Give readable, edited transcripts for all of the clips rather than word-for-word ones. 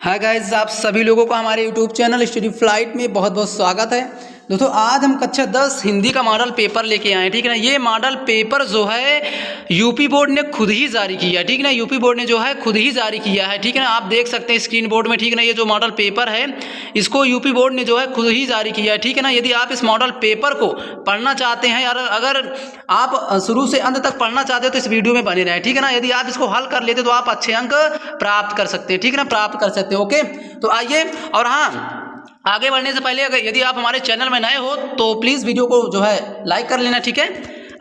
Hi guys, आप सभी लोगों को हमारे यूट्यूब चैनल स्टडी फ्लाइट में बहुत बहुत स्वागत है। दोस्तों आज हम कक्षा 10 हिंदी का मॉडल पेपर लेके आए हैं, ठीक है ना। ये मॉडल पेपर जो है यूपी बोर्ड ने खुद ही जारी किया है, ठीक है ना। यूपी बोर्ड ने जो है खुद ही जारी किया है, ठीक है ना। आप देख सकते हैं स्क्रीन बोर्ड में, ठीक है ना। ये जो मॉडल पेपर है इसको यूपी बोर्ड ने जो है खुद ही जारी किया है, ठीक है ना। यदि आप इस मॉडल पेपर को पढ़ना चाहते हैं, अगर आप शुरू से अंत तक पढ़ना चाहते हो तो इस वीडियो में बने रहें, ठीक है ना। यदि आप इसको हल कर लेते तो आप अच्छे अंक प्राप्त कर सकते हैं, ठीक है ना, प्राप्त कर सकते हैं। ओके, तो आइए। और हाँ, आगे बढ़ने से पहले अगर यदि आप हमारे चैनल में नए हो तो प्लीज़ वीडियो को जो है लाइक कर लेना, ठीक है।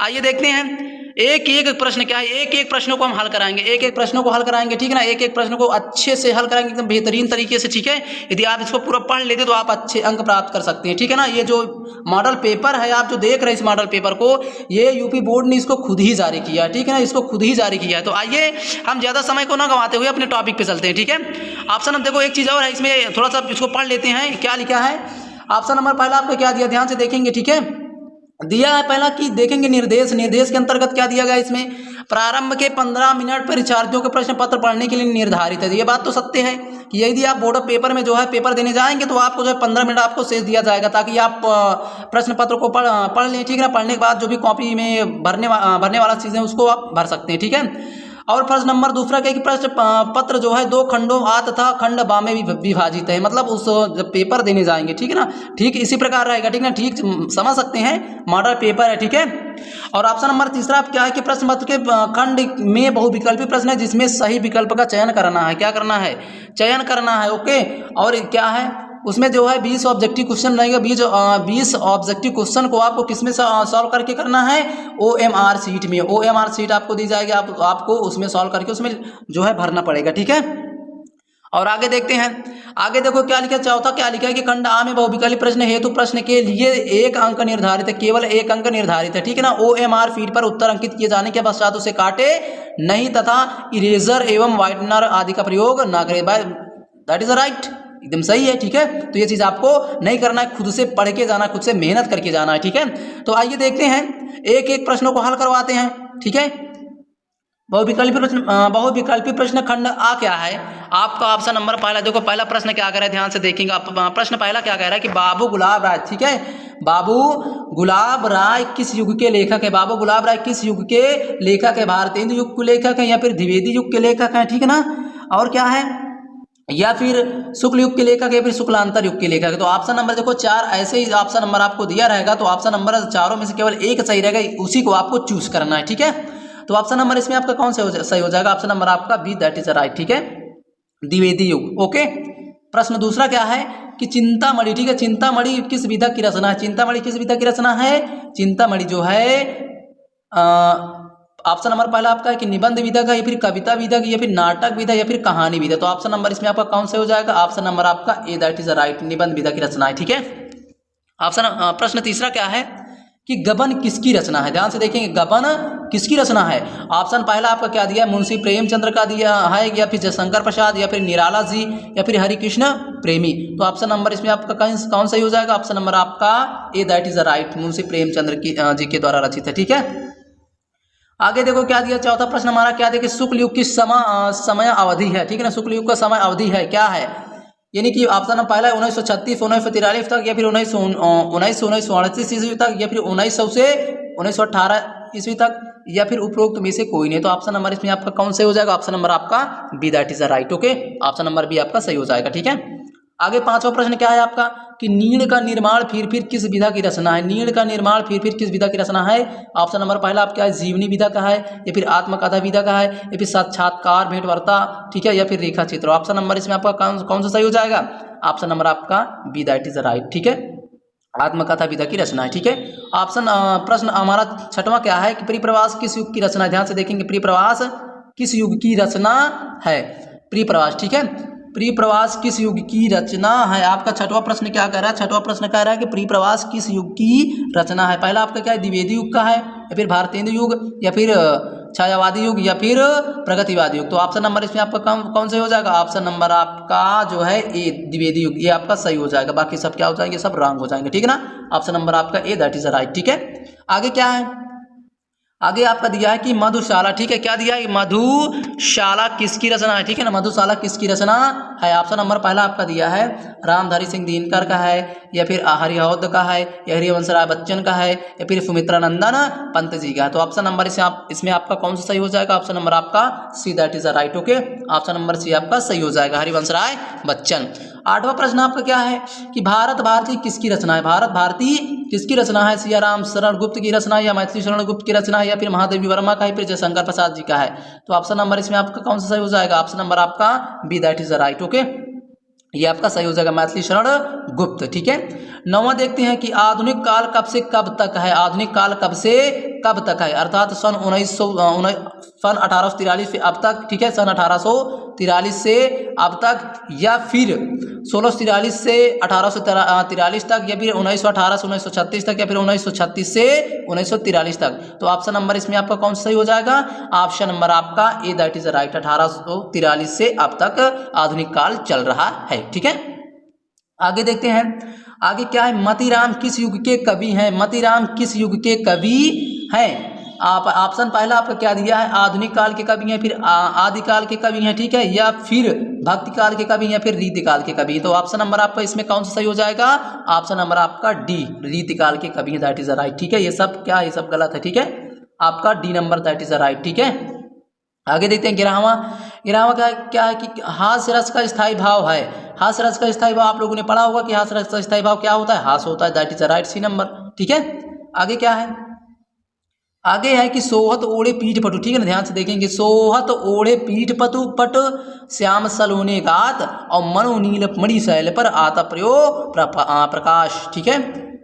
आइए देखते हैं एक एक प्रश्न क्या है। एक एक प्रश्नों को हम हल कराएंगे, एक एक प्रश्नों को हल कराएंगे, ठीक है ना। एक एक प्रश्न को अच्छे से हल कराएंगे, एकदम बेहतरीन तरीके से, ठीक है। यदि आप इसको पूरा पढ़ लेते तो आप अच्छे अंक प्राप्त कर सकते हैं, ठीक है ना। ये जो मॉडल पेपर है आप जो देख रहे हैं, इस मॉडल पेपर को ये यूपी बोर्ड ने इसको खुद ही जारी किया है, ठीक है ना। इसको खुद ही जारी किया है। तो आइए हम ज़्यादा समय को ना गंवाते हुए अपने टॉपिक पे चलते हैं, ठीक है। ऑप्शन हम देखो, एक चीज़ और है इसमें, थोड़ा सा इसको पढ़ लेते हैं क्या लिखा है। ऑप्शन नंबर पहला आपको क्या दिया, ध्यान से देखेंगे, ठीक है। दिया है पहला कि देखेंगे निर्देश के अंतर्गत क्या दिया गया इसमें, प्रारंभ के 15 मिनट परीक्षार्थियों के प्रश्न पत्र पढ़ने के लिए निर्धारित है। ये बात तो सत्य है कि यदि आप बोर्ड ऑफ पेपर में जो है पेपर देने जाएंगे तो आपको जो है 15 मिनट आपको शेष दिया जाएगा, ताकि आप प्रश्न पत्र को पढ़ लें, ठीक है ना। पढ़ने के बाद जो भी कॉपी में भरने वाला चीज़ें उसको आप भर सकते हैं, ठीक है। और प्रश्न नंबर दूसरा क्या है कि प्रश्न पत्र जो है 2 खंडों आ तथा खंड बा में विभाजित है। मतलब उस जब पेपर देने जाएंगे, ठीक है ना, ठीक इसी प्रकार रहेगा, ठीक है ना। ठीक समझ सकते हैं, मॉडल पेपर है, ठीक है। और ऑप्शन नंबर तीसरा क्या है कि प्रश्न पत्र के खंड में बहुविकल्पी प्रश्न है जिसमें सही विकल्प का चयन करना है। क्या करना है, चयन करना है। ओके, और क्या है उसमें जो है 20 ऑब्जेक्टिव क्वेश्चन रहेगा। 20 ऑब्जेक्टिव क्वेश्चन को आपको किसमें सॉल्व करके करना है, OMR सीट में। OMR सीट आपको दी जाएगी, आपको उसमें सॉल्व करके उसमें जो है भरना पड़ेगा, ठीक है। और आगे देखते हैं, आगे देखो क्या लिखा है। चौथा क्या लिखा है कि खंड आ में बहुविकल्पी प्रश्न हेतु प्रश्न के लिए 1 अंक निर्धारित है, केवल 1 अंक निर्धारित है, ठीक है ना। OMR फीट पर उत्तर अंकित किए जाने के पश्चात उसे काटे नहीं तथा इरेजर एवं व्हाइटनर आदि का प्रयोग न करे। दैट इज राइट, एकदम सही है, ठीक है। तो ये चीज आपको नहीं करना है, खुद से पढ़ के जाना, खुद से मेहनत करके जाना है, ठीक है। तो आइए देखते हैं, एक एक प्रश्नों को हल करवाते हैं, ठीक है। बहुविकल्पी प्रश्न खंड आ क्या है। आपका ऑप्शन नंबर पहला देखो, पहला प्रश्न क्या कह रहा है, ध्यान से देखेंगे आप। प्रश्न पहला क्या कह रहा है कि बाबू गुलाब राय, ठीक है। बाबू गुलाब राय किस युग के लेखक है। बाबू गुलाब राय किस युग के लेखक है, भारतेंदु युग के लेखक है या फिर द्विवेदी युग के लेखक है, ठीक है ना। और क्या है, या फिर शुक्ल युग के लेखक या फिर शुक्लांतर युग के लेखक है। तो ऑप्शन नंबर देखो 4 ऐसे ही ऑप्शन नंबर आपको दिया रहेगा, तो ऑप्शन नंबर चारों में से केवल एक सही रहेगा, उसी को आपको चूज करना है, ठीक है। तो ऑप्शन नंबर इसमें आपका कौन सा सही हो जाएगा, ऑप्शन नंबर आपका बी, दैट इज राइट, ठीक है, द्विवेदी युग। ओके, प्रश्न दूसरा क्या है कि चिंतामणि, ठीक है। चिंतामणि किस विधा की रचना है। चिंतामणि किस विधा की रचना है। चिंतामणि जो है ऑप्शन नंबर पहला आपका है कि निबंध विधा का या फिर कविता विधा या फिर नाटक विधा या फिर कहानी विधा। तो ऑप्शन नंबर इसमें आपका कौन सा हो जाएगा, ऑप्शन नंबर आपका ए, दैट इज राइट, निबंध विधा की रचना है, ठीक है। ऑप्शन प्रश्न तीसरा क्या है कि गबन किसकी रचना है। ध्यान से देखेंगे, गबन किसकी रचना है। ऑप्शन पहला आपका क्या दिया है, मुंशी प्रेमचंद्र का दिया है या फिर जयशंकर प्रसाद या फिर निराला जी या फिर हरिकृष्ण प्रेमी। तो ऑप्शन नंबर इसमें आपका कौन सही हो जाएगा, ऑप्शन नंबर आपका A, that is right, Munshi Premchandra ji के द्वारा रचित है, ठीक है। आगे देखो क्या दिया, चौथा प्रश्न हमारा क्या दिया कि शुक्ल युग की समय अवधि है, ठीक है ना। शुक्ल युग का समय अवधि है क्या है, यानी कि ऑप्शन पहला 1936 1943 तक या फिर 1938 ईस्वी तक या फिर 1900 से 1918 ईस्वी तक या फिर उपरोक्त में से कोई नहीं। तो ऑप्शन नंबर इसमें आपका कौन सही हो जाएगा, ऑप्शन नंबर आपका B, that is right. Okay, option number B आपका सही हो जाएगा, ठीक है। आगे पांचवा प्रश्न क्या है आपका कि नीड़ का निर्माण फिर किस विधा की रचना है। नीड़ का निर्माण फिर किस विधा की रचना है। ऑप्शन नंबर पहला आपका है जीवनी विधा का है या फिर आत्मकथा विधा का है या फिर साक्षात्कार भेंट वार्ता, ठीक है, या फिर रेखा चित्र। ऑप्शन नंबर इसमें आपका कौन सा सही हो जाएगा, ऑप्शन नंबर आपका बी, दैट इज राइट, ठीक है, आत्मकथा विधा की रचना है, ठीक है। ऑप्शन प्रश्न हमारा छठवां क्या है कि परिप्रवास किस युग की रचना है। ध्यान से देखेंगे, परिप्रवास किस युग की रचना है। परिप्रवास, ठीक है, परिप्रवास किस युग की रचना है। आपका छठवां प्रश्न क्या कह रहा है, छठवां प्रश्न कह रहा है कि परिप्रवास किस युग की रचना है। पहला आपका क्या है, द्विवेदी युग का है या फिर भारतेंदु युग या फिर छायावादी युग या फिर प्रगतिवादी युग। तो ऑप्शन नंबर इसमें आपका कौन सा हो जाएगा, ऑप्शन नंबर आपका जो है ए, द्विवेदी युग, ये आपका सही हो जाएगा। बाकी सब क्या हो जाएंगे, सब रॉन्ग हो जाएंगे, ठीक है ना। ऑप्शन नंबर आपका ए, दैट इज राइट, ठीक है। आगे क्या है, आगे आपका दिया है कि मधुशाला, ठीक है, क्या दिया है, मधुशाला किसकी रचना है, ठीक है ना, मधुशाला किसकी रचना है। ऑप्शन नंबर पहला आपका दिया है रामधारी सिंह दिनकर का है, या फिर हरिऔध का है, या हरिवंश राय बच्चन का है, या फिर सुमित्रा नंदन पंत जी का है। तो ऑप्शन नंबर इसमें आपका कौन सा सही हो जाएगा, ऑप्शन नंबर आपका C, that is right. Okay, option number C आपका सही हो जाएगा, हरिवंश राय बच्चन। आठवां प्रश्न आपका क्या है कि भारत भारती किसकी रचना है, भारत भारती किसकी रचना है, सियाराम शरण गुप्त की रचना है, या मैथिली शरण गुप्त की रचना है, या फिर महादेवी वर्मा का है, फिर जयशंकर प्रसाद जी का है। तो ऑप्शन नंबर इसमें आपका कौन सा सही हो जाएगा, ऑप्शन नंबर आपका B, that is right. Okay, ये आपका सही हो जाएगा, मैथिली शरण गुप्त। ठीक है, नौवां देखते हैं कि आधुनिक काल कब से कब तक है, आधुनिक काल कब से कब तक है, अर्थात सन 1843 से अब तक, ठीक है, सन 1843 से अब तक, या फिर 1643 से 1843 तक, या फिर 1918 से 1936 तक, या फिर 1936 से 1943 तक। तो ऑप्शन नंबर इसमें आपका कौन सा सही हो जाएगा, ऑप्शन नंबर आपका ए, दैट इज राइट, 1843 से अब तक आधुनिक काल चल रहा है। ठीक है, आगे देखते हैं, आगे क्या है, मतीराम किस युग के कवि हैं, मतीराम किस युग के कवि हैं। आप ऑप्शन पहला आपका क्या दिया है, आधुनिक काल के कवि हैं, फिर आदिकाल के कवि हैं, ठीक है, या फिर भक्ति काल के कवि, या फिर रीतिकाल के कवि। तो ऑप्शन नंबर आपका इसमें कौन सा सही हो जाएगा, ऑप्शन नंबर आपका डी, रीतिकाल के कवि हैं, दैट इज राइट। ठीक है, ये सब क्या, ये सब गलत है। ठीक है, आपका D number that is right. ठीक है, आगे देखते हैं 11वां क्या है कि हास्य रस का स्थायी भाव है, हास्य रस का स्थायी भाव आप लोगों ने पढ़ा होगा कि हास्य रस का स्थायी भाव क्या होता है, हास होता है, that is right, C number. ठीक है, आगे क्या है, आगे है कि सोहत ओढ़े पीठ पटु, ठीक है ना, ध्यान से देखेंगे, सोहत ओढ़े पीठ पटु पट श्याम सलोने गात, और मनु नील मणि शैल पर आता प्रयोग प्रकाश। ठीक है,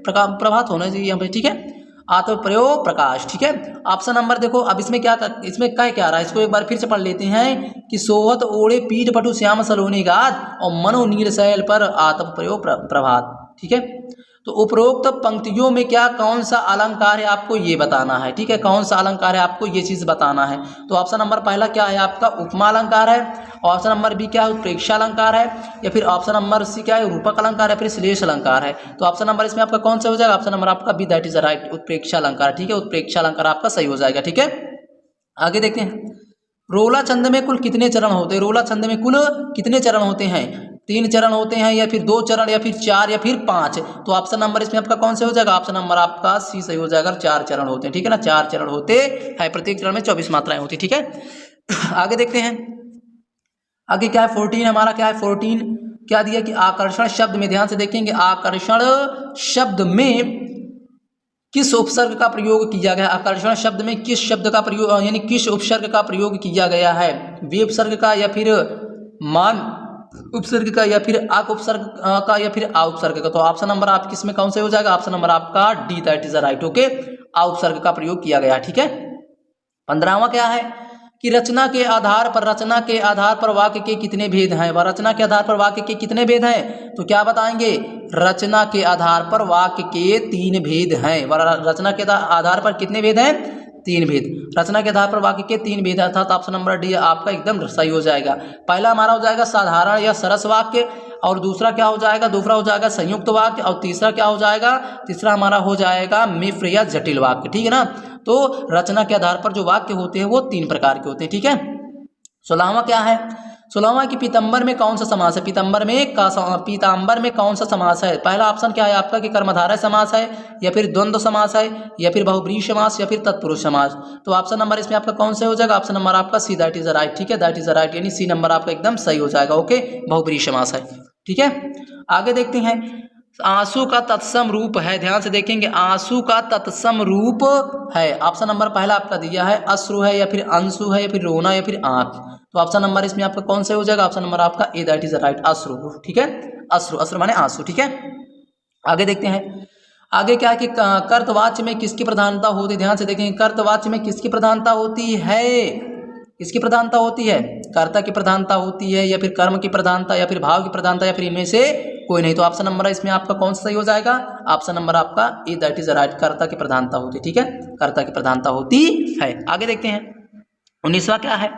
प्रभात होना चाहिए यहाँ पे। ठीक है, आत्म प्रयोग प्रकाश। ठीक है, ऑप्शन नंबर देखो, अब इसमें क्या क्या आ रहा है, इसको एक बार फिर से पढ़ लेते हैं कि सोहत ओढ़े पीठ पटु श्याम सलोनी गात, और मनो नीर शैल पर आत्म प्रयोग प्रभात। ठीक है, तो उपरोक्त पंक्तियों में क्या कौन सा अलंकार है आपको ये बताना है। ठीक है, कौन सा अलंकार है आपको ये चीज बताना है। तो ऑप्शन नंबर पहला क्या है आपका उपमा अलंकार है, ऑप्शन नंबर बी क्या है उत्प्रेक्षा अलंकार है, या फिर ऑप्शन नंबर सी क्या है रूपक अलंकार है, फिर श्लेष अलंकार है। तो ऑप्शन नंबर इसमें आपका कौन सा हो जाएगा, ऑप्शन नंबर आपका बी, दैट इज राइट, उत्प्रेक्षा अलंकार। ठीक है, उत्प्रेक्षा अलंकार आपका सही हो जाएगा। ठीक है, आगे देखते हैं, रोला छंद में कुल कितने चरण होते हैं, रोला छंद में कुल कितने चरण होते हैं, 3 चरण होते हैं, या फिर 2 चरण, या फिर 4, या फिर 5। तो ऑप्शन नंबर इसमें आपका कौन सा हो जाएगा, ऑप्शन नंबर आपका सी सही हो जाएगा, 4 चरण होते हैं। ठीक है ना, 4 चरण होते हैं, प्रत्येक चरण में 24 मात्राएं होती। ठीक है, आगे देखते हैं, आगे क्या है 14 हमारा क्या है 14 क्या दिया कि आकर्षण शब्द में, ध्यान से देखेंगे, आकर्षण शब्द में किस उपसर्ग का प्रयोग किया गया, आकर्षण शब्द में किस शब्द का प्रयोग, यानी किस उपसर्ग का प्रयोग किया गया है, वे उपसर्ग का, या फिर मान उपसर्ग का, या फिर आक उपसर्ग का, या फिर आ उपसर्ग का। तो ऑप्शन नंबर आप किसमें कौन से हो जाएगा, ऑप्शन नंबर आपका D, that is right. Okay, आ उपसर्ग का प्रयोग किया गया। ठीक है, 15वां क्या है कि रचना के आधार पर वाक्य के कितने भेद हैं, वह रचना के आधार पर वाक्य के कितने भेद हैं। तो क्या बताएंगे, रचना के आधार पर वाक्य के 3 भेद हैं, वह रचना के आधार पर कितने भेद हैं, 3 भेद, रचना के आधार पर वाक्य के 3 भेद, अर्थात ऑप्शन नंबर डी आपका एकदम सही हो जाएगा। पहला हमारा हो जाएगा साधारण या सरस वाक्य, और दूसरा क्या हो जाएगा, दूसरा हो जाएगा संयुक्त वाक्य, और तीसरा क्या हो जाएगा, तीसरा हमारा हो जाएगा मिश्र या जटिल वाक्य। ठीक है ना, तो रचना के आधार पर जो वाक्य होते हैं वो 3 प्रकार के होते हैं। ठीक है, 16वां क्या है, 16वां कि पीताम्बर में कौन सा समास है, पीताम्बर में कौन सा समास है। पहला ऑप्शन क्या है आपका कि कर्मधारय समास है, या फिर द्वंद्व समास है, या फिर बहुब्रीहि समास, या फिर तत्पुरुष समास। तो ऑप्शन नंबर इसमें आपका कौन सा हो जाएगा, ऑप्शन नंबर आपका सी, दैट इज राइट। ठीक है, दैट इज राइट, यानी सी नंबर आपका एकदम सही हो जाएगा। ओके, बहुब्रीहि समास है। ठीक है, आगे देखते हैं, आंसू का तत्सम रूप है, ध्यान से देखेंगे, आंसू का तत्सम रूप है। ऑप्शन नंबर पहला आपका दिया है अश्रु है, या फिर अंशु है, या फिर रोना, या फिर आंख। तो ऑप्शन नंबर इसमें आपका कौन सा हो जाएगा, ऑप्शन नंबर आपका ए, दैट इज राइट, अश्रु। ठीक है, अश्रु, अश्रु माने आंसू। ठीक है, आगे देखते हैं, आगे क्या है कि कर्तवाच्य में किसकी प्रधानता होती है, ध्यान से देखेंगे, कर्तवाच्य में किसकी प्रधानता होती है, किसकी प्रधानता होती है, कर्ता की प्रधानता होती है, या फिर कर्म की प्रधानता, या फिर भाव की प्रधानता, या फिर इनमें से कोई नहीं। तो ऑप्शन नंबर इसमें आपका कौन सा सही हो जाएगा, ऑप्शन नंबर आपका ए, दैट इज राइट, कर्ता की प्रधानता होती है। ठीक है, कर्ता की प्रधानता होती है। आगे देखते हैं, 19वां क्या है,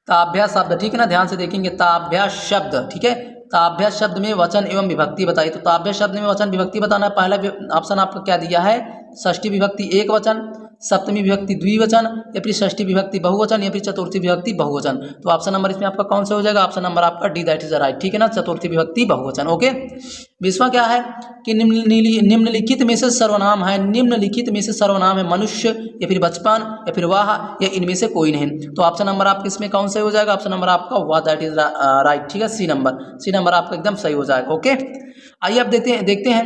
ताभ्यास शब्द। ठीक है ना, ध्यान से देखेंगे, ताभ्यास शब्द। ठीक है, ताभ्यास शब्द में वचन एवं विभक्ति बताइए। तो ताभ्यास शब्द में वचन विभक्ति बताना, पहला ऑप्शन आपका क्या दिया है, षष्ठी विभक्ति एक वचन, सप्तमी विभक्ति द्विवचन, या फिर षष्ठी विभक्ति बहुवचन, या फिर चतुर्थी विभक्ति बहुवचन। तो ऑप्शन नंबर इसमें आपका कौन सा हो जाएगा? ऑप्शन नंबर आपका डी, दैट इज राइट, ठीक है ना, चतुर्थी विभक्ति बहुवचन। ओके, 20वां क्या है कि निम्नलिखित में से सर्वनाम है, निम्नलिखित में से सर्वनाम है मनुष्य, या फिर बचपन, या फिर वाह, या इनमें से कोई नहीं। तो ऑप्शन नंबर आपका इसमें कौन सा हो जाएगा? ऑप्शन नंबर आपका वाह, दैट इज राइट, ठीक है, सी नंबर आपका एकदम सही हो जाएगा। ओके, आइए अब देखते हैं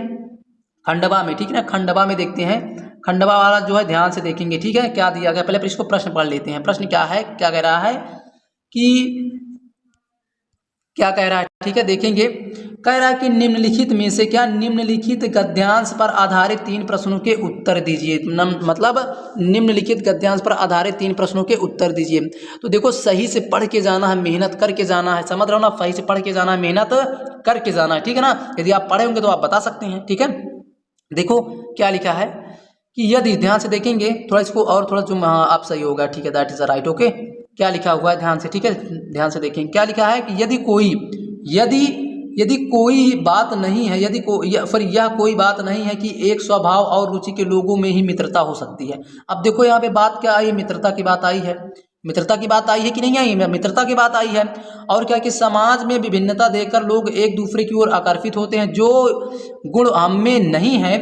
खंडवा में, ठीक है ना, खंडवा में देखते हैं, खंडवा वाला जो है ध्यान से देखेंगे, ठीक है, क्या दिया गया। पहले इसको प्रश्न पढ़ लेते हैं। प्रश्न क्या है, क्या कह रहा है कि क्या कह रहा है, ठीक है, देखेंगे। कह रहा है कि निम्नलिखित में से क्या, निम्नलिखित गद्यांश पर आधारित 3 प्रश्नों के उत्तर दीजिए। मतलब निम्नलिखित गद्यांश पर आधारित 3 प्रश्नों के उत्तर दीजिए। तो देखो, सही से पढ़ के जाना है, मेहनत करके जाना है, समझ रहे हो ना, सही से पढ़ के जाना है, मेहनत करके जाना है, ठीक है ना। यदि आप पढ़े होंगे तो आप बता सकते हैं, ठीक है। देखो क्या लिखा है कि यदि, ध्यान से देखेंगे थोड़ा इसको, और थोड़ा जो आप सही होगा, ठीक है, दैट इज राइट। ओके, क्या लिखा हुआ है ध्यान से, ठीक है, ध्यान से देखेंगे क्या लिखा है कि यदि कोई बात नहीं है, फिर यह कोई बात नहीं है कि एक स्वभाव और रुचि के लोगों में ही मित्रता हो सकती है। अब देखो यहाँ पे बात क्या आई, मित्रता की बात आई है, मित्रता की बात आई है कि नहीं आई है? मित्रता की बात आई है। और क्या कि समाज में विभिन्नता देखकर लोग एक दूसरे की ओर आकर्षित होते हैं। जो गुण हम में नहीं है,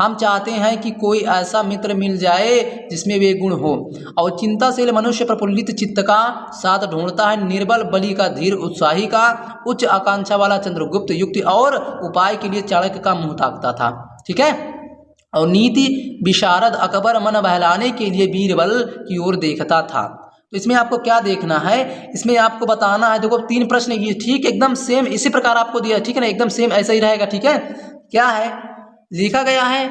हम चाहते हैं कि कोई ऐसा मित्र मिल जाए जिसमें वे गुण हो। और चिंताशील मनुष्य प्रफुल्लित चित्त का साथ ढूंढता है, निर्बल बलि का धीर उत्साही का, उच्च आकांक्षा वाला चंद्रगुप्त युक्ति और उपाय के लिए चाणक्य का मुंह ताकता था, ठीक है। और नीति विशारद अकबर मन बहलाने के लिए बीरबल की ओर देखता था। तो इसमें आपको क्या देखना है, इसमें आपको बताना है, देखो 3 प्रश्न ये ठीक एकदम सेम इसी प्रकार आपको दिया, ठीक है ना, एकदम सेम ऐसा ही रहेगा, ठीक है। क्या है लिखा गया है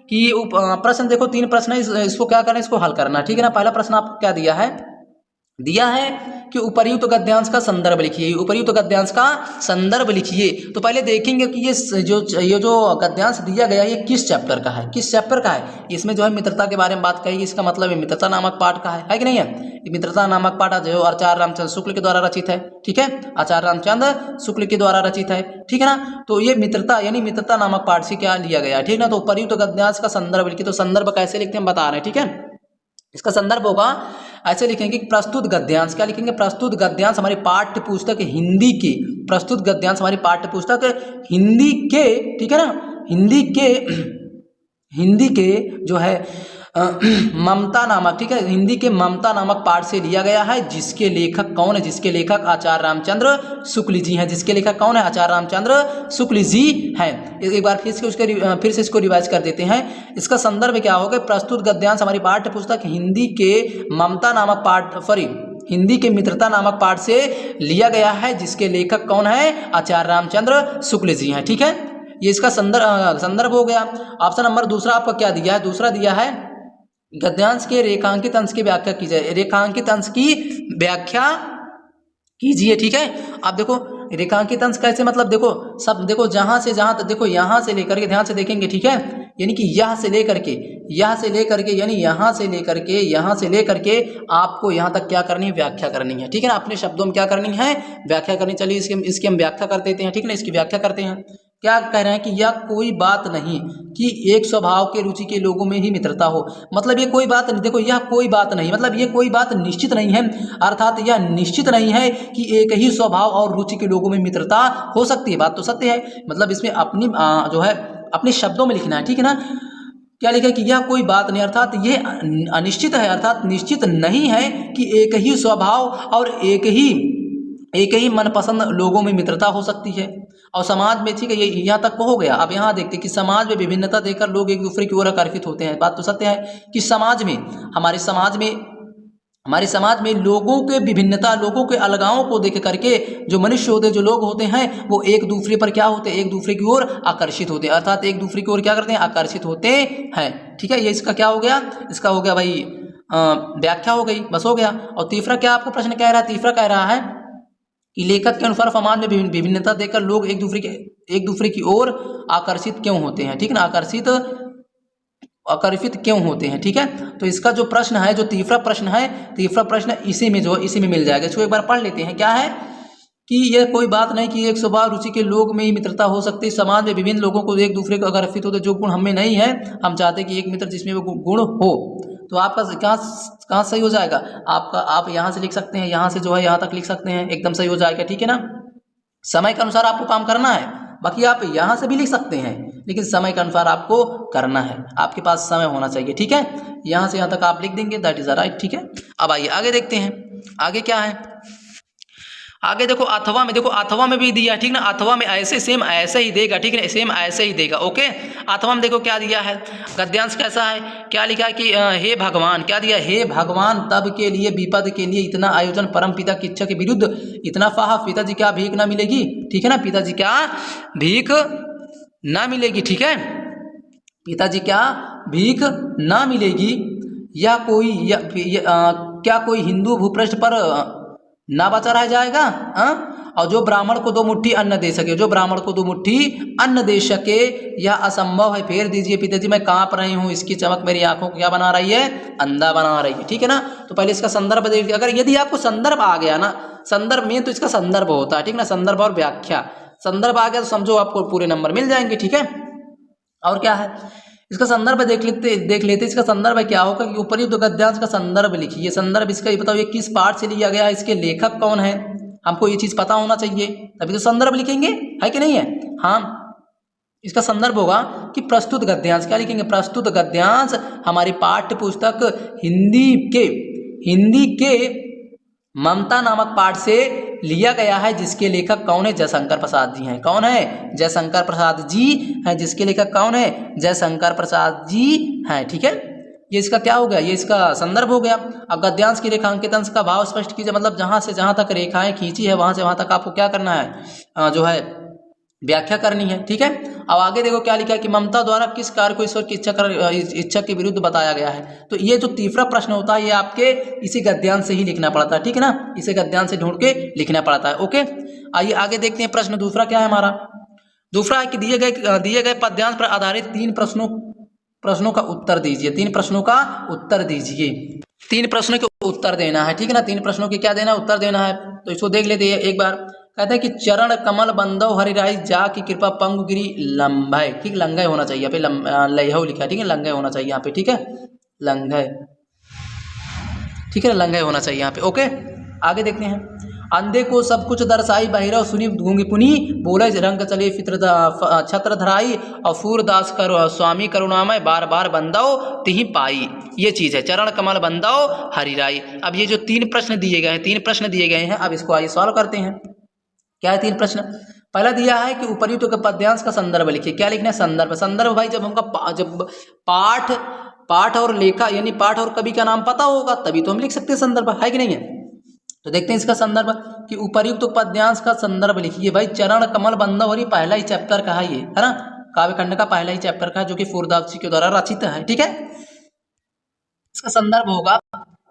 कि प्रश्न, देखो 3 प्रश्न है, इसको क्या करना है, इसको हल करना, ठीक है ना। पहला प्रश्न आपको क्या दिया है कि उपर्युक्त गद्यांश का संदर्भ लिखिए, उपर्युक्त गद्यांश का संदर्भ लिखिए। तो पहले देखेंगे कि ये जो गद्यांश दिया गया ये किस चैप्टर का है, किस चैप्टर का है। इसमें जो है मित्रता के बारे में बात कही, इसका मतलब है मित्रता नामक पाठ का है कि नहीं है। मित्रता नामक पाठ जो आचार्य रामचंद्र शुक्ल के द्वारा रचित है, ठीक है, आचार्य रामचंद्र शुक्ल के द्वारा रचित है, ठीक है ना। तो ये मित्रता यानी मित्रता नामक पाठ से क्या लिया गया है, ठीक है ना। तो उपर्युक्त गद्यांश का संदर्भ लिखिए। तो संदर्भ कैसे लिखते हैं बता रहे हैं, ठीक है। इसका संदर्भ होगा, ऐसे लिखेंगे कि प्रस्तुत गद्यांश, क्या लिखेंगे, प्रस्तुत गद्यांश हमारी पाठ्य पुस्तक हिंदी की, प्रस्तुत गद्यांश हमारी पाठ्य पुस्तक हिंदी के, ठीक है ना, हिंदी के जो है ममता नामक, ठीक है, हिंदी के ममता नामक पाठ से लिया गया है। जिसके लेखक कौन है, जिसके लेखक आचार्य रामचंद्र शुक्ल जी हैं, जिसके लेखक कौन है, आचार्य रामचंद्र शुक्ल जी हैं। एक बार फिर से इसको रिवाइज कर देते हैं। इसका संदर्भ क्या होगा, प्रस्तुत गद्यांश हमारी पाठ्य पुस्तक हिंदी के ममता नामक पाठ, हिंदी के मित्रता नामक पाठ से लिया गया है। जिसके लेखक कौन है, आचार्य रामचंद्र शुक्ल जी हैं, ठीक है। ये इसका संदर्भ हो गया। ऑप्शन नंबर दूसरा आपका क्या दिया है, दूसरा दिया है गद्यांश के रेखांकित अंश की व्याख्या की जाए, रेखांकित अंश की व्याख्या कीजिए, ठीक है। आप देखो रेखांकित अंश कैसे, मतलब देखो सब, देखो जहां से जहां तक, देखो यहां से लेकर के, ध्यान से देखेंगे, ठीक है, यानी कि यहां से लेकर के यानी यहां से लेकर के आपको यहां तक क्या करनी है, व्याख्या करनी है, ठीक है ना। अपने शब्दों में क्या करनी है, व्याख्या करनी। चलिए इसकी हम व्याख्या कर देते हैं, ठीक है ना, इसकी व्याख्या करते हैं। क्या कह रहे हैं कि यह कोई बात नहीं कि एक स्वभाव के रुचि के लोगों में ही मित्रता हो। मतलब ये कोई बात नहीं, देखो यह कोई बात नहीं, मतलब ये कोई बात निश्चित नहीं है, अर्थात यह निश्चित नहीं है कि एक ही स्वभाव और रुचि के लोगों में मित्रता हो सकती है। बात तो सत्य है, मतलब इसमें अपनी जो है अपने शब्दों में लिखना है, ठीक है ना। क्या लिखा है कि यह कोई बात नहीं, अर्थात ये अनिश्चित है, अर्थात निश्चित नहीं है कि एक ही स्वभाव और एक ही मनपसंद लोगों में मित्रता हो सकती है। और समाज में, ठीक है, ये यहाँ तक हो गया। अब यहाँ देखते हैं कि समाज में विभिन्नता देखकर लोग एक दूसरे की ओर आकर्षित होते हैं। बात तो सत्य है कि समाज में, हमारे समाज में लोगों के विभिन्नता, लोगों के अलगावों को देख करके जो मनुष्य होते हैं, जो लोग होते हैं, वो एक दूसरे पर क्या होते हैं, एक दूसरे की ओर आकर्षित होते हैं, अर्थात एक दूसरे की ओर क्या करते हैं, आकर्षित होते हैं, ठीक है। ये इसका क्या हो गया, इसका हो गया भाई व्याख्या हो गई, बस हो गया। और तीसरा क्या आपको प्रश्न कह रहा है, तीसरा कह रहा है कि लेखक के अनुसार समाज में विभिन्नता देखकर लोग एक दूसरे की ओर आकर्षित क्यों होते हैं, ठीक है ना, आकर्षित क्यों होते हैं, ठीक है। तो इसका जो प्रश्न है, जो तीसरा प्रश्न इसी में मिल जाएगा। इसको एक बार पढ़ लेते हैं। क्या है कि यह कोई बात नहीं कि एक स्वभाव रुचि के लोग में ही मित्रता हो सकती है। समाज में विभिन्न लोगों को एक दूसरे को आकर्षित होते, जो गुण हमें नहीं है, हम चाहते कि एक मित्र जिसमें वो गुण हो। तो आपका कहाँ सही हो जाएगा आपका, आप यहाँ से लिख सकते हैं, यहाँ से जो है यहाँ तक लिख सकते हैं, एकदम सही हो जाएगा, ठीक है ना। समय के अनुसार आपको काम करना है, बाकी आप यहाँ से भी लिख सकते हैं, लेकिन समय के अनुसार आपको करना है, आपके पास समय होना चाहिए, ठीक है। यहाँ से यहाँ तक आप लिख देंगे, दैट इज राइट, ठीक है। अब आइए आगे देखते हैं, आगे क्या है। आगे देखो अथवा में, देखो अथवा में भी दिया है, ठीक ना, अथवा में ऐसे सेम ऐसे ही देगा, ठीक है, सेम ऐसे ही देगा, ओके। अथवा में देखो क्या दिया है, गद्यांश कैसा है, क्या लिखा है कि हे भगवान, क्या दिया, हे भगवान तब के लिए विपद के लिए इतना आयोजन, परम पिता की इच्छा के विरुद्ध इतना फाहा, पिताजी क्या भीख ना मिलेगी, ठीक है ना, पिताजी क्या भीख ना मिलेगी, ठीक है, पिताजी क्या भीख ना मिलेगी, या कोई क्या कोई हिंदू भूपृष्ठ पर ना बचा रह जाएगा, और जो ब्राह्मण को 2 मुट्ठी अन्न दे सके, जो ब्राह्मण को 2 मुट्ठी अन्न दे सके, यह असंभव है, फेर दीजिए पिताजी मैं कांप रही हूँ, इसकी चमक मेरी आंखों को क्या बना रही है, अंधा बना रही है, ठीक है ना। तो पहले इसका संदर्भ देख, अगर यदि आपको संदर्भ आ गया ना, संदर्भ में तो इसका संदर्भ होता है, ठीक ना, संदर्भ और व्याख्या, संदर्भ आ गया तो समझो आपको पूरे नंबर मिल जाएंगे, ठीक है। और क्या है इसका संदर्भ देख लेते इसका संदर्भ क्या होगा कि उपयुक्त गद्यांश का संदर्भ लिखिए, संदर्भ इसका ये बताओ ये किस पाठ से लिया गया है, इसके लेखक कौन है, हमको ये चीज पता होना चाहिए, तभी तो संदर्भ लिखेंगे, है कि नहीं है। हाँ, इसका संदर्भ होगा कि प्रस्तुत गद्यांश, क्या लिखेंगे, प्रस्तुत गद्यांश हमारी पाठ्य पुस्तक हिंदी के ममता नामक पाठ से लिया गया है, जिसके लेखक कौन है, जयशंकर प्रसाद जी हैं, कौन है, जयशंकर प्रसाद जी हैं, जिसके लेखक कौन है, जयशंकर प्रसाद जी हैं, ठीक है। ये इसका क्या हो गया, ये इसका संदर्भ हो गया। अब गद्यांश की रेखांकित अंश का भाव स्पष्ट कीजिए, मतलब जहाँ से जहाँ तक रेखाएं खींची है वहाँ से वहाँ तक आपको क्या करना है, जो है व्याख्या करनी है, ठीक है। अब आगे देखो क्या लिखा है कि ममता द्वारा किस कार्य को ईश्वर की इच्छा के विरुद्ध बताया गया है। तो ये जो तीसरा प्रश्न होता है ये आपके इसी गद्यांश से ही लिखना पड़ता है, ठीक है ना, इसे गद्यांश से ढूंढ के लिखना पड़ता है, ओके। आइए आगे देखते हैं प्रश्न दूसरा क्या है हमारा। दूसरा है कि दिए गए पद्यांश पर आधारित 3 प्रश्नों का उत्तर दीजिए, 3 प्रश्नों का उत्तर दीजिए, 3 प्रश्नों के उत्तर देना है, ठीक है ना, 3 प्रश्नों के क्या देना, उत्तर देना है। तो इसको देख लेते हैं एक बार। कहते हैं कि चरण कमल बंदव हरिराई जा की कृपा पंगु गिरी लंबय, ठीक, लंगय होना चाहिए यहाँ पे, लयहु लिखा है, ठीक है, लंगय होना चाहिए यहाँ पे, ठीक है, लंगय, ठीक है, लंगय होना चाहिए यहाँ पे, ओके। आगे देखते हैं। अंधे को सब कुछ दर्शाई बहिरव सुनी गूंगी पुनी, बोले रंग चले छत्र धराई, और फूरदास करो स्वामी करुणामय बार बार बंदव तिहि पाई, ये चीज़ है, चरण कमल बंदव हरिराई। अब ये जो 3 प्रश्न दिए गए हैं, 3 प्रश्न दिए गए हैं, अब इसको आइए सॉल्व करते हैं। क्या है 3 प्रश्न। पहला दिया है कि उपर्युक्त के पद्यांश का संदर्भ लिखिए, क्या लिखना है, संदर्भ। संदर्भ भाई जब हमका जब पाठ और लेखा यानी पाठ और कवि का नाम पता होगा तभी तो हम लिख सकते हैं संदर्भ, है कि नहीं है। तो देखते हैं इसका संदर्भ कि उपर्युक्त पद्यांश का संदर्भ लिखिए भाई, चरण कमल बंदव हरि पहला ही चैप्टर का है, ये है ना, काव्यखंड का पहला ही चैप्टर का है, जो कि फूरदास जी के द्वारा रचित है, ठीक है। इसका संदर्भ होगा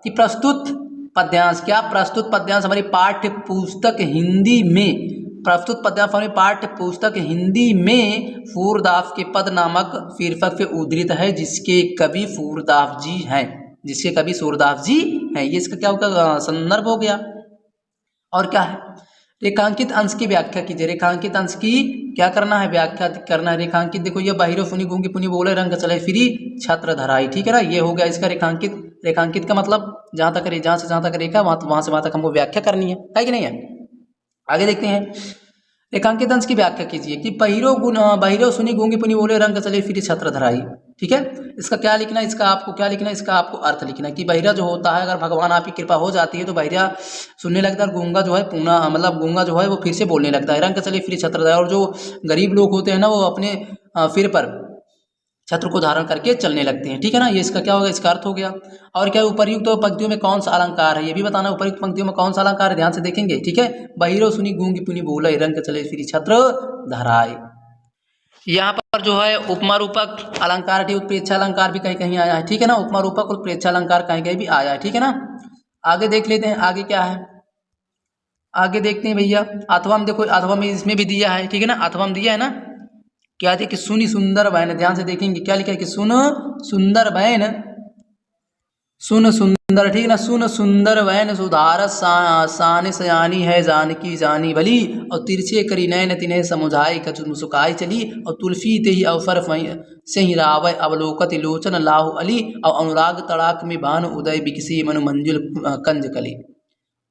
कि प्रस्तुत पद्यांश, क्या प्रस्तुत पद्यांश हमारी पाठ्य पुस्तक हिंदी में, प्रस्तुत पद्यांश हमारी पाठ्य पुस्तक हिंदी में फूरदास के पद नामक शीर्षक से उद्धृत है, जिसके कवि फूरदास जी हैं, जिसके कवि सूरदास जी हैं। ये इसका क्या होगा, संदर्भ हो गया। और क्या है, रेखांकित अंश की व्याख्या कीजिए, रेखांकित अंश की क्या करना है, व्याख्या करना है। रेखांकित देखो ये बाहिरो सुनी गूंगी पुनी बोले रंग चले फिरी छत्र धराई, ठीक है ना, ये हो गया इसका रेखांकित। रेखांकित का मतलब जहाँ से जहाँ तक रेखा वहाँ से वहाँ तक हमको व्याख्या करनी है कि नहीं है। आगे देखते हैं, रेखांकित अंश की व्याख्या कीजिए कि बहिरो सुनी गूंगी पुनी बोले रंग चले फिरी छत्र धराई, ठीक है। इसका क्या लिखना है, इसका आपको क्या लिखना है, इसका आपको अर्थ लिखना है कि बहिरा जो होता है, अगर भगवान आपकी कृपा हो जाती है तो बहिरा सुनने लगता है, गूंगा जो है पुनः मतलब गूंगा जो है वो फिर से बोलने लगता है, रंग चले फिर छत्र धराई। और जो गरीब लोग होते हैं ना वो अपने फिर पर छत्र को धारण करके चलने लगते हैं, ठीक है ना। ये इसका क्या होगा, इसका अर्थ हो गया। और क्या उपर्युक्त पंक्तियों में कौन सा अलंकार है, ये भी बताना, उपर्युक्त पंक्तियों में कौन सा अलंकार है, ध्यान से देखेंगे, ठीक है। बहिरो सुनी गूंगी पुनी बोले रंग चले फिरी छत्र धराए, यहाँ पर जो है उपमा रूपक अलंकार है, उत्प्रेक्षा अलंकार भी कहीं कहीं आया है, ठीक है ना, उपमा रूपक और उत्प्रेक्षा अलंकार कहीं कहीं भी आया है, ठीक है ना। आगे देख लेते हैं आगे क्या है, आगे देखते हैं भैया। अथवा में देखो, अथवा में इसमें भी दिया है, ठीक है ना, अथवा में दिया है ना, क्या है कि सुनी सुंदर बहन, ध्यान से देखेंगे क्या लिखा है कि सुन सुंदर बहन, सुन सुंदर सुंदर, ठीक है ना। सुन सुंदर वैन सुधार सान सयानी है जानकी जानी भली, और तिरछे करी नैन तिन्हे समुझाई कछु मुस्काई चली, और तुल्फी ते ही अवसर से ही रावय अवलोकत लोचन लाहु अली, और अनुराग तड़ाक में भानु उदय बिकसी मनु मंजुल कंज कली।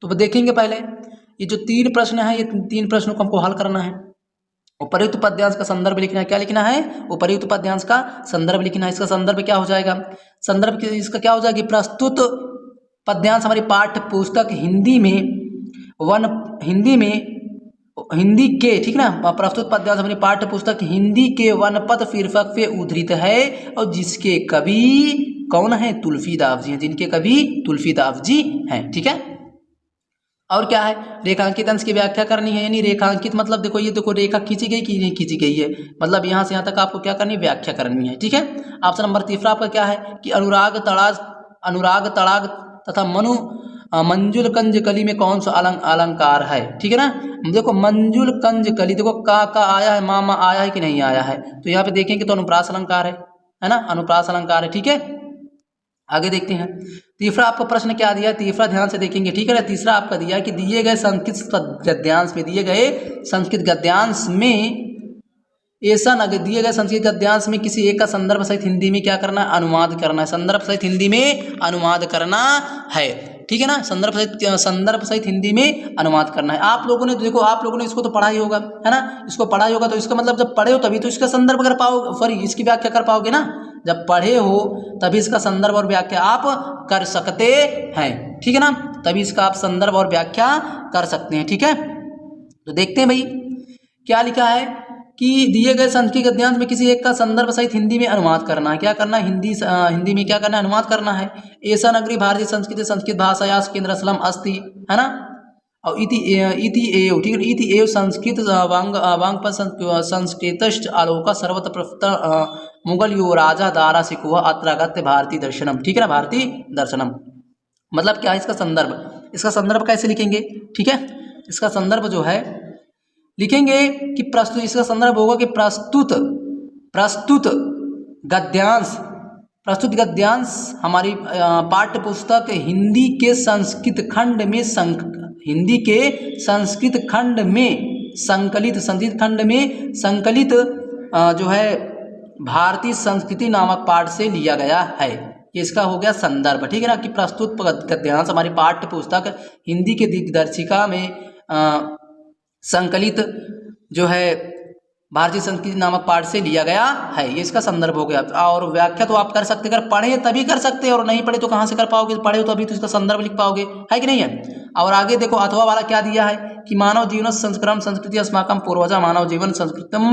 तो देखेंगे पहले ये जो 3 प्रश्न है, ये 3 प्रश्नों को हमको हल करना है। उपर्युक्त पद्यांश का संदर्भ लिखना है। क्या लिखना है? उपर्युक्त पद्यांश का संदर्भ लिखना है। इसका संदर्भ क्या हो जाएगा? संदर्भ इसका क्या हो जाएगी? प्रस्तुत पद्यांश हमारी पाठ्य पुस्तक हिंदी के, ठीक ना, प्रस्तुत पद्यांश हमारी पाठ्य पुस्तक हिंदी के वनपथ शीर्षक पे उद्धृत है, और जिसके कवि कौन है? तुलसीदास जी हैं, जिनके कवि तुलसीदास जी हैं, ठीक है। और क्या है? रेखांकित अंश की व्याख्या करनी है, यानी रेखांकित मतलब देखो, ये देखो रेखा खींची गई कि नहीं खींची गई है, मतलब यहाँ से यहाँ तक आपको क्या करनी है? व्याख्या करनी है, ठीक है। ऑप्शन नंबर तीसरा आपका क्या है कि अनुराग तड़ाग तथा मनु मंजुल कंज कली में कौन सा अलंकार है, ठीक है ना। देखो मंजुल कंज कली, देखो का आया है, मामा आया है कि नहीं आया है, तो यहाँ पे देखेंगे तो अनुप्रास अलंकार है ना, अनुप्रास अलंकार है, ठीक है। आगे देखते हैं। तीसरा आपका प्रश्न क्या दिया है? तीसरा ध्यान से देखेंगे, ठीक है ना। तीसरा आपका दिया है कि दिए गए संस्कृत गद्यांश में ऐसा न दिए गए संस्कृत गद्यांश में किसी एक का संदर्भ सहित हिंदी में क्या करना है? अनुवाद करना है। संदर्भ सहित हिंदी में अनुवाद करना है, ठीक है ना। संदर्भ सहित हिंदी में अनुवाद करना है। आप लोगों ने देखो, आप लोगों ने इसको तो पढ़ा ही होगा, है ना। इसको पढ़ा ही होगा, तो इसका मतलब जब पढ़े हो तभी तो इसका संदर्भ कर पाओगे, सॉरी इसकी व्याख्या कर पाओगे ना। जब पढ़े हो तभी इसका संदर्भ और व्याख्या आप कर सकते हैं, ठीक है ना। तभी इसका आप संदर्भ और व्याख्या कर सकते हैं, ठीक है। तो देखते हैं भाई क्या लिखा है कि दिए गए संस्कृत गद्यांश में किसी एक का संदर्भ सहित हिंदी में अनुवाद करना है। क्या करना है? हिंदी में क्या करना है? अनुवाद करना है। ऐसा नगरी भारतीय संस्कृत भाषायास केंद्र असलम अस्ति, है ना। और इति एव, ठीक है, इति एव संस्कृत वांग पर संस्कृतश्च आलोका सर्वत्र मुगल यो राजा दारा सिकुआ अत्रागत्य भारतीय दर्शनम, ठीक है ना, भारतीय दर्शनम। मतलब क्या है इसका संदर्भ कैसे लिखेंगे, ठीक है। इसका संदर्भ जो है लिखेंगे कि प्रस्तुत, इसका संदर्भ होगा कि प्रस्तुत गद्यांश हमारी पाठ्य पुस्तक हिंदी के संस्कृत खंड में संकलित जो है भारतीय संस्कृति नामक पाठ से लिया गया है। ये इसका हो गया संदर्भ, ठीक है ना। कि प्रस्तुत गद्यांश हमारी पाठ्य पुस्तक हिंदी के दिग्दर्शिका में संकलित जो है भारतीय संस्कृति नामक पाठ से लिया गया है, ये इसका संदर्भ हो गया। और व्याख्या तो आप कर सकते, अगर पढ़े तभी कर सकते हैं, और नहीं पढ़े तो कहाँ से कर पाओगे? पढ़े हो तो अभी तो इसका संदर्भ लिख पाओगे, है कि नहीं है। और आगे देखो अथवा वाला क्या दिया है कि मानव जीवन संस्कृतम संस्कृति अस्माकं पूर्वजा मानव जीवन संस्कृतम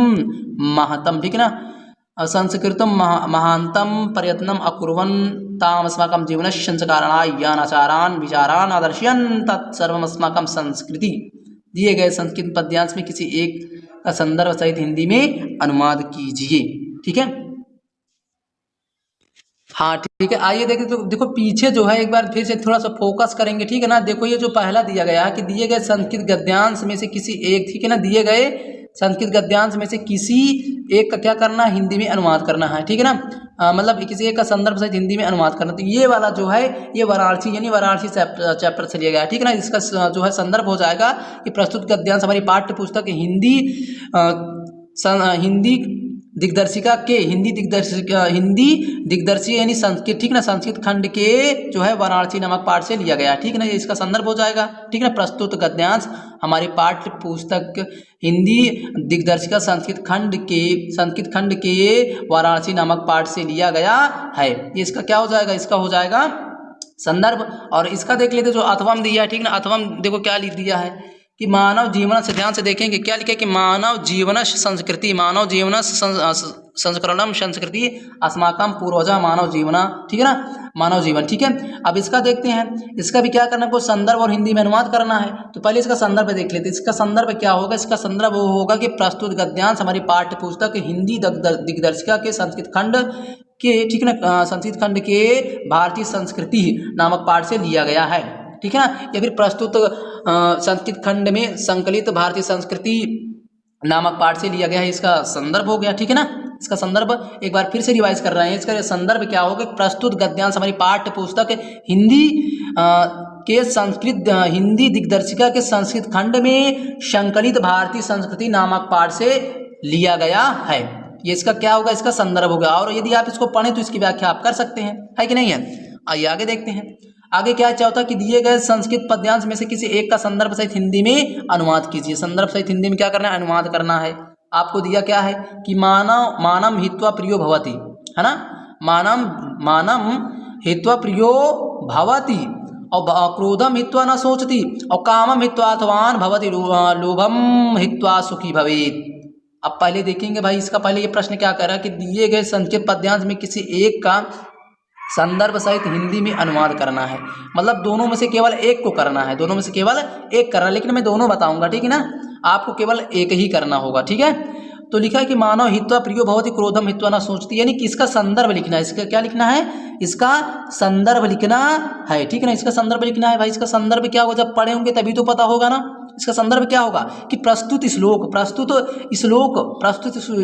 महतम, ठीक है ना। संस्कृतम महांतम प्रयत्नम अकुर्वन् ताम अस्माकं जीवनस्य संस्कारणाय यान आचारान् विचारान् आदर्शयन् तत्सर्वम् अस्माकं संस्कृति। दिए गए संस्कृत पद्यांश में किसी एक का संदर्भ सहित हिंदी में अनुवाद कीजिए, ठीक है। हाँ ठीक है, आइए देखिए। तो देखो पीछे जो है एक बार फिर से थोड़ा सा फोकस करेंगे, ठीक है ना। देखो ये जो पहला दिया गया है कि दिए गए संस्कृत गद्यांश में से किसी एक, ठीक है ना, दिए गए संस्कृत गद्यांश में से किसी एक का क्या करना है? हिंदी में अनुवाद करना है, ठीक है ना। मतलब किसी एक का संदर्भ सहित हिंदी में अनुवाद करना। तो ये वाला जो है ये वाराणसी यानी वाराणसी चैप्टर से लिया गया है, ठीक है ना। इसका जो है संदर्भ हो जाएगा कि प्रस्तुत गद्यांश हमारी पाठ्य पुस्तक हिंदी दिग्दर्शिका के हिंदी दिग्दर्शी यानी संस्कृत, ठीक ना, संस्कृत खंड के जो है वाराणसी नामक पाठ से लिया गया, ठीक है ना। ये इसका संदर्भ हो जाएगा, ठीक है ना। प्रस्तुत गद्यांश हमारी पाठ्य पुस्तक हिंदी दिग्दर्शिका संस्कृत खंड के वाराणसी नामक पाठ से लिया गया है। ये इसका क्या हो जाएगा? इसका हो जाएगा संदर्भ। और इसका देख लेते जो अथवम दिया है, ठीक ना। अथवम देखो क्या लिख दिया है कि मानव जीवन से, ध्यान से देखेंगे क्या लिखे कि मानव जीवन संस्कृति, मानव जीवन संस्करणम संस्कृति अस्माकं पूर्वजा मानव जीवना, ठीक है ना, मानव जीवन, ठीक है। अब इसका देखते हैं, इसका भी क्या करना है? संदर्भ और हिंदी में अनुवाद करना है। तो पहले इसका संदर्भ देख लेते हैं। इसका संदर्भ क्या होगा? इसका संदर्भ वो होगा कि प्रस्तुत गद्यांश हमारी पाठ्य पुस्तक हिंदी दिग्दर्शिका के संस्कृत खंड के, ठीक है ना, संस्कृत खंड के भारतीय संस्कृति नामक पाठ से लिया गया है, ठीक है ना। या फिर प्रस्तुत संस्कृत खंड में संकलित भारतीय संस्कृति नामक पाठ से लिया गया है, इसका संदर्भ हो गया, ठीक है ना। इसका संदर्भ एक बार फिर से रिवाइज कर रहे हैं। इसका संदर्भ क्या होगा, प्रस्तुत गद्यांश हमारी पाठ्य पुस्तक हिंदी के संस्कृत हिंदी दिग्दर्शिका के संस्कृत खंड में संकलित भारतीय संस्कृति नामक पाठ से लिया गया है। ये इसका क्या होगा, इसका संदर्भ होगा। और यदि आप इसको पढ़ें तो इसकी व्याख्या आप कर सकते हैं, है कि नहीं है। आइए आगे देखते हैं। आगे क्या चाहता कि दिए गए संस्कृत पद्यांश में से किसी एक का संदर्भ सहित हिंदी में अनुवाद कीजिए। संदर्भ सहित हिंदी में क्या करना है, अनुवाद करना है। आपको दिया क्या है कि मानम हित्वा प्रियो भवति, है ना, मानम हित्वा प्रियो भवति और क्रोधम हित्वा न सोचती और कामम हित्वा अथवान भवति लोभम हित्वा सुखी भवेत्। अब पहले देखेंगे भाई, इसका पहले ये प्रश्न क्या कर रहा है कि दिए गए संस्कृत पद्यांश में किसी एक का संदर्भ सहित हिंदी में अनुवाद करना है। मतलब दोनों में से केवल एक को करना है, दोनों में से केवल एक करना है, लेकिन मैं दोनों बताऊंगा, ठीक है ना। आपको केवल एक ही करना होगा, ठीक है। तो लिखा है कि मानव हित्वा प्रियो भवति क्रोधम हित्वा न सोचती, यानी कि इसका संदर्भ लिखना है। इसका क्या लिखना है, इसका संदर्भ लिखना है, ठीक है ना। इसका संदर्भ लिखना है भाई। इसका संदर्भ क्या होगा, जब पढ़े होंगे तभी तो पता होगा ना। इसका संदर्भ क्या होगा कि प्रस्तुत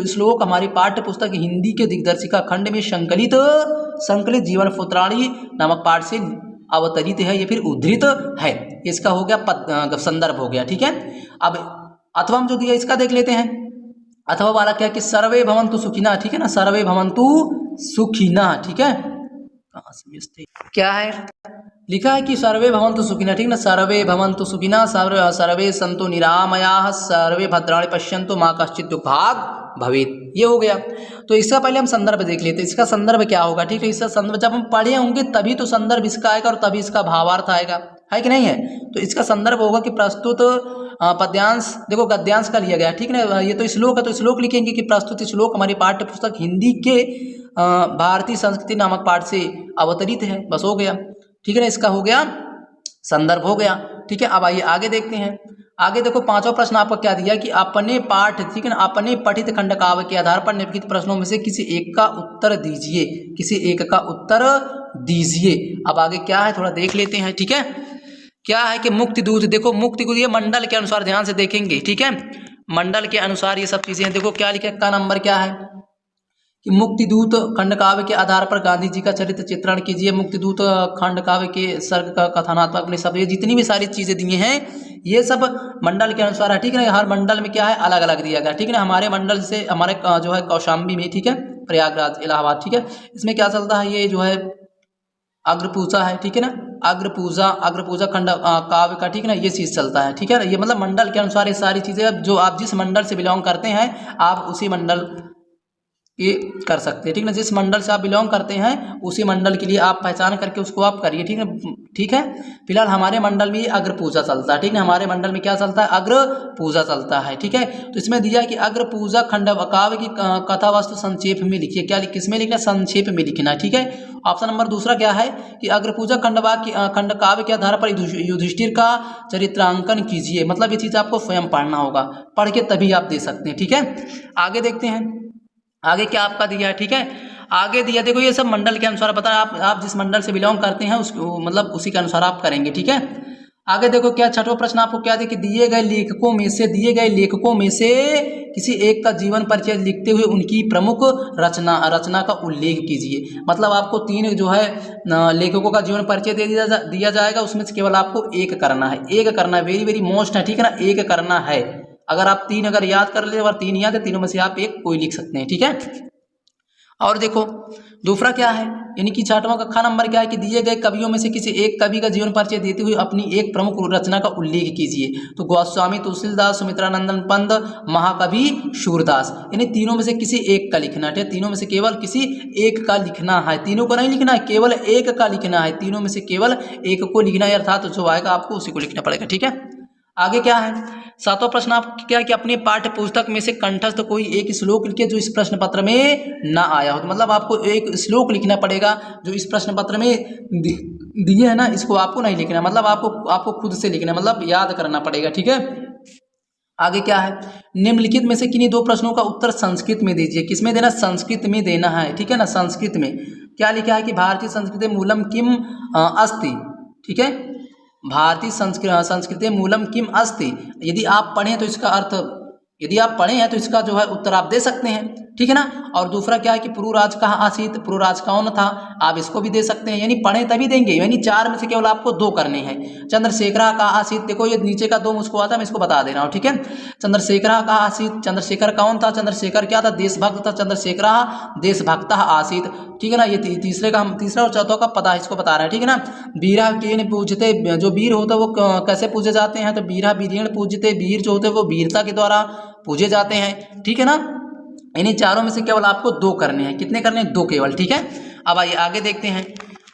श्लोक हमारी पाठ्य पुस्तक हिंदी के दिग्दर्शिका खंड में संकलित जीवन पुत्राणी नामक पाठ से अवतरित है, ये फिर उद्धृत है। इसका हो गया संदर्भ हो गया, ठीक है। अब अथवा हम जो दिया इसका देख लेते हैं। अथवा वाला क्या कि सर्वे भवन्तु सुखिनः, ठीक है ना, सर्वे भवन्तु सुखिनः, ठीक है। क्या है लिखा है कि सर्वे भवन्तु सुखिनः, ठीक ना, सर्वे भवन्तु सुखिनः, सर्वे सन्तु निरामयाः, सर्वे भद्राणि पश्यन्तु मा कश्चित् दुःखभाग् भवेत्। ये हो गया। तो इसका पहले हम संदर्भ देख लेते हैं। इसका संदर्भ क्या होगा, ठीक है। इसका संदर्भ जब हम पढ़े होंगे तभी तो संदर्भ इसका आएगा और तभी इसका भावार्थ आएगा, है कि नहीं है। तो इसका संदर्भ होगा कि प्रस्तुत पद्यांश, देखो गद्यांश का लिया गया, ठीक है ना। ये तो श्लोक है, तो श्लोक लिखेंगे कि प्रस्तुत श्लोक हमारी पाठ्य पुस्तक हिंदी के भारतीय संस्कृति नामक पाठ से अवतरित है, बस हो गया, ठीक है ना। इसका हो गया संदर्भ हो गया, ठीक है। अब आइए आगे देखते हैं। आगे देखो पांचवा प्रश्न आपका क्या दिया कि अपने पाठ, ठीक है ना, अपने पठित खंड काव्य के आधार पर निम्नलिखित प्रश्नों में से किसी एक का उत्तर दीजिए, किसी एक का उत्तर दीजिए। अब आगे क्या है थोड़ा देख लेते हैं, ठीक है। क्या है कि मुक्ति दूत, देखो मुक्ति दूत ये मंडल के अनुसार ध्यान से देखेंगे, ठीक है। मंडल के अनुसार ये सब चीजें हैं। देखो क्या लिखा है, का नंबर क्या है कि मुक्तिदूत खंड काव्य के आधार पर गांधी जी का चरित्र चित्रण कीजिए। मुक्तिदूत खंड काव्य के सर्ग का कथनात्मक अपने शब्द, ये जितनी भी सारी चीजें दी हैं ये सब मंडल के अनुसार है, ठीक है ना। हर मंडल में क्या है, अलग अलग दिया गया, ठीक है ना। हमारे मंडल से हमारे जो है कौशाम्बी में, ठीक है, प्रयागराज इलाहाबाद, ठीक है, इसमें क्या चलता है, ये जो है अग्रपूजा है, ठीक है ना। अग्रपूजा खंड काव्य का, ठीक है ना, ये चीज़ चलता है, ठीक है ना। ये मतलब मंडल के अनुसार ये सारी चीज़ें, जो आप जिस मंडल से बिलोंग करते हैं आप उसी मंडल ये कर सकते हैं, ठीक है ना। जिस मंडल से आप बिलोंग करते हैं उसी मंडल के लिए आप पहचान करके उसको आप करिए, ठीक है, ठीक है। फिलहाल हमारे मंडल में अग्र पूजा चलता है, ठीक है। हमारे मंडल में क्या चलता है, अग्र पूजा चलता है, ठीक है। तो इसमें दिया है कि अग्र पूजा खंड काव्य की कथा वस्तु संक्षेप में लिखिए। क्या किसमें लिखना है, संक्षेप में लिखना है, ठीक है। ऑप्शन नंबर दूसरा क्या है कि अग्र पूजा खंड काव्य के आधार पर युधिष्ठिर का चरित्रांकन कीजिए। मतलब ये चीज़ आपको स्वयं पढ़ना होगा, पढ़ के तभी आप दे सकते हैं, ठीक है। आगे देखते हैं, आगे क्या आपका दिया है, ठीक है। आगे दिया देखो ये सब मंडल के अनुसार बता, आप जिस मंडल से बिलोंग करते हैं उसको मतलब उसी के अनुसार आप करेंगे, ठीक है। आगे देखो क्या छठवां प्रश्न आपको क्या दे कि दिए गए लेखकों में से किसी एक का जीवन परिचय लिखते हुए उनकी प्रमुख रचना का उल्लेख कीजिए। मतलब आपको 3 जो है लेखकों का जीवन परिचय दिया जाएगा, उसमें से केवल आपको एक करना है, वेरी वेरी मोस्ट है, ठीक है ना, एक करना है। अगर आप 3 अगर याद कर ले और 3 याद है, तीनों में से आप एक कोई लिख सकते हैं, ठीक है। और देखो दूसरा क्या है, यानी कि छठवां का ख नंबर क्या है कि दिए गए कवियों में से किसी एक कवि का जीवन परिचय देते हुए अपनी एक प्रमुख रचना का उल्लेख कीजिए। तो गोस्वामी तुलसीदास, सुमित्रानंदन पंत, महाकवि सूरदास, यानी तीनों में से किसी एक का लिखना है। तीनों में से केवल किसी एक का लिखना है, तीनों को नहीं लिखना है, केवल एक का लिखना है। तीनों में से केवल एक को लिखना है, अर्थात जो आएगा आपको उसी को लिखना पड़ेगा, ठीक है। आगे क्या है, सातवां प्रश्न आप क्या है कि अपने पाठ्य पुस्तक में से कंठस्थ कोई एक श्लोक लिखिए जो इस प्रश्न पत्र में ना आया हो। तो मतलब आपको एक श्लोक लिखना पड़ेगा जो इस प्रश्न पत्र में दिए है ना, इसको आपको नहीं लिखना, मतलब आपको खुद से लिखना, मतलब याद करना पड़ेगा, ठीक है। आगे क्या है, निम्नलिखित में से किन्हीं 2 प्रश्नों का उत्तर संस्कृत में दीजिए। किसमें देना, संस्कृत में देना है, ठीक है ना। संस्कृत में क्या लिखा है कि भारतीय संस्कृति मूलम किम अस्ति, ठीक है, भारतीय संस्कृति मूलम किम अस्ति। यदि आप पढ़ें तो इसका अर्थ, यदि आप पढ़े हैं तो इसका जो है उत्तर आप दे सकते हैं। ठीक है ना। और दूसरा क्या है कि पुरुराज कहा आसीत, पुरुराज कौन था, आप इसको भी दे सकते हैं, यानी पढ़े तभी देंगे, यानी 4 में से केवल आपको 2 करने हैं। चंद्रशेखर कहा आसीत, देखो ये नीचे का 2 मुझको आता है, मैं इसको बता दे रहा हूँ, ठीक है। चंद्रशेखर कहा आसीत, चंद्रशेखर कौन था, चंद्रशेखर क्या था, देशभक्त था, चंद्रशेखर देशभक्त आसीत, ठीक है ना। ये तीसरा और चौथा का पता है, इसको बता रहे हैं, ठीक है ना। वीरा के पूजते, जो वीर होता है वो कैसे पूजे जाते हैं, तो वीरा वीरेण पूजते, वीर जो होते हैं वो वीरता के द्वारा पूजे जाते हैं, ठीक है ना। इन्हीं चारों में से केवल आपको 2 करने हैं, कितने करने हैं, 2 केवल, ठीक है। अब आइए आगे देखते हैं,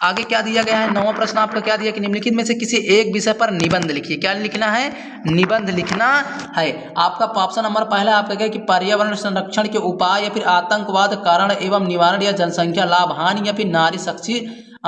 आगे क्या दिया गया है। 9वां प्रश्न आपका क्या दिया कि निम्नलिखित में से किसी एक विषय पर निबंध लिखिए। क्या लिखना है, निबंध लिखना है। आपका ऑप्शन नंबर पहला आपका क्या कि पर्यावरण संरक्षण के उपाय, या फिर आतंकवाद कारण एवं निवारण, या जनसंख्या लाभ हानि, या फिर नारी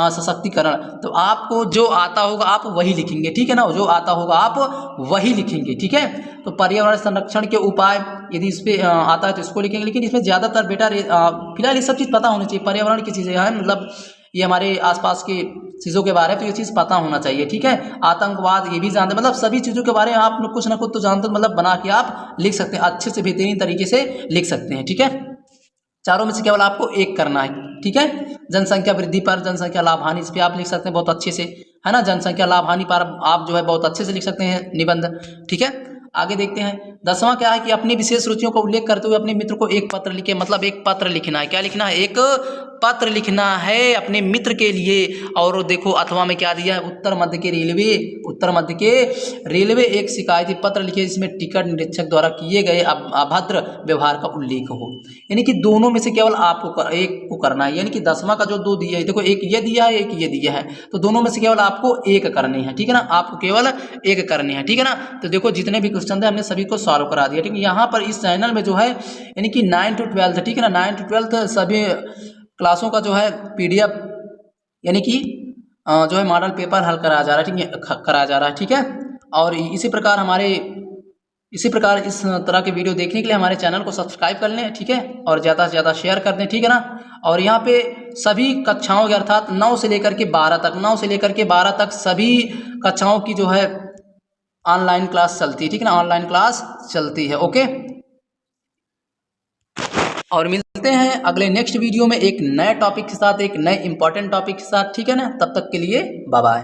सशक्तिकरण। तो आपको जो आता होगा आप वही लिखेंगे, ठीक है ना, जो आता होगा आप वही लिखेंगे, ठीक है। तो पर्यावरण संरक्षण के उपाय यदि इस पे आता है तो इसको लिखेंगे, लेकिन इसमें ज़्यादातर बेटा फिलहाल ये सब चीज़ पता होनी चाहिए। पर्यावरण की चीज़ें हैं, मतलब ये हमारे आसपास की चीज़ों के बारे में, तो ये चीज़ पता होना चाहिए, ठीक है। आतंकवाद ये भी जानते, मतलब सभी चीज़ों के बारे में आप कुछ ना कुछ तो जानते, मतलब बना के आप लिख सकते हैं, अच्छे से बेहतरीन तरीके से लिख सकते हैं, ठीक है। चारों में से केवल आपको 1 करना है, ठीक है। जनसंख्या वृद्धि पर, जनसंख्या लाभ हानि, इस पर आप लिख सकते हैं बहुत अच्छे से, है ना। जनसंख्या लाभ हानि पर आप जो है बहुत अच्छे से लिख सकते हैं निबंध, ठीक है। आगे देखते हैं 10वां क्या है कि अपनी विशेष रुचियों का उल्लेख करते हुए अपने मित्र को एक पत्र लिखे, मतलब एक पत्र लिखना है। क्या लिखना है, एक पत्र लिखना है अपने मित्र के लिए। और देखो अथवा में क्या दिया है, उत्तर मध्य के रेलवे एक शिकायती पत्र लिखे जिसमें टिकट निरीक्षक द्वारा किए गए अभद्र व्यवहार का उल्लेख हो। यानी कि दोनों में से केवल आपको एक को करना है, यानी कि 10वां का जो 2 दिया है, देखो एक ये दिया है, एक ये दिया है, तो दोनों में से केवल आपको 1 करने हैं, ठीक है ना। आपको केवल 1 करने हैं, ठीक है ना। तो देखो जितने भी क्वेश्चन थे हमने सभी को सॉल्व करा दिया, ठीक है। यहाँ पर इस चैनल में जो है यानी कि 9 to 12, ठीक है ना, 9 to 12 सभी क्लासों का जो है PDF यानी कि जो है मॉडल पेपर हल कराया जा रहा है, ठीक है, कराया जा रहा है, ठीक है। और इसी प्रकार इस तरह के वीडियो देखने के लिए हमारे चैनल को सब्सक्राइब कर लें, ठीक है, और ज़्यादा से ज़्यादा शेयर कर दें, ठीक है ना। और यहाँ पे सभी कक्षाओं के अर्थात 9 से लेकर के 12 तक सभी कक्षाओं की जो है ऑनलाइन क्लास चलती है, ठीक है ना, ऑनलाइन क्लास चलती है, ओके। और मिलते हैं अगले नेक्स्ट वीडियो में एक नए टॉपिक के साथ, एक नए इंपॉर्टेंट टॉपिक के साथ, ठीक है ना। तब तक के लिए बाय बाय।